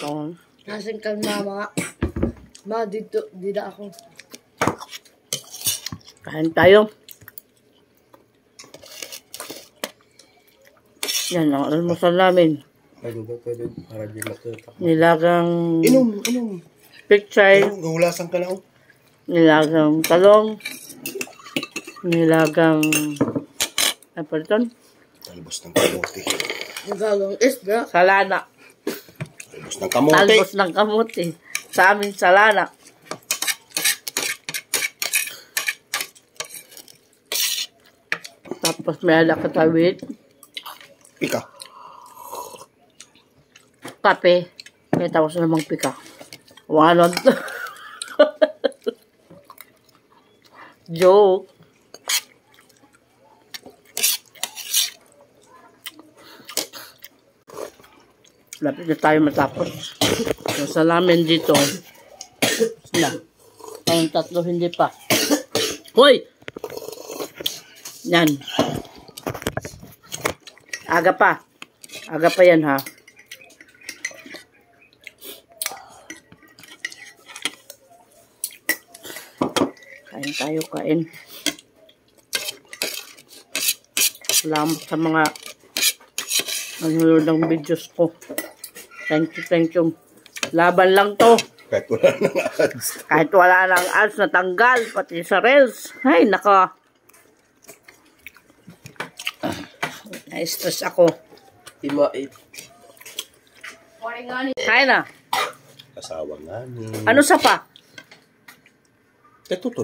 Oo. Nasaan ka na mga? Dito, dito ako. Kain tayo. Yan ang almusal namin. Pwede. Para di matutak. Nilagang Inom. pichay, Gahulasan ka lang. nilagang talong, nilagang ano pa ito? Talbos ng kamote. Nagalang isda. Salana. Talbos ng kamote. Talbos ng kamuti. Sa amin, salana. Tapos may alak katawid. Pika. Kape. Kaya tapos namang pika. Wanon to. Joke. Lapit na tayo matapos. Sa namin dito. Na. Ang tatlo hindi pa. Hoy! Yan. Aga pa. Aga pa yan ha. Kain tayo, kain. Salamat sa mga nanonood ng videos ko. Thank you. Laban lang to. Kahit wala nang ads. Kahit wala nang ads, natanggal. Pati sa Reels. Ay, naka. Na-stress ako. Imait. Kain na. Kasawa nga ni. Ano sa pa? Ito to.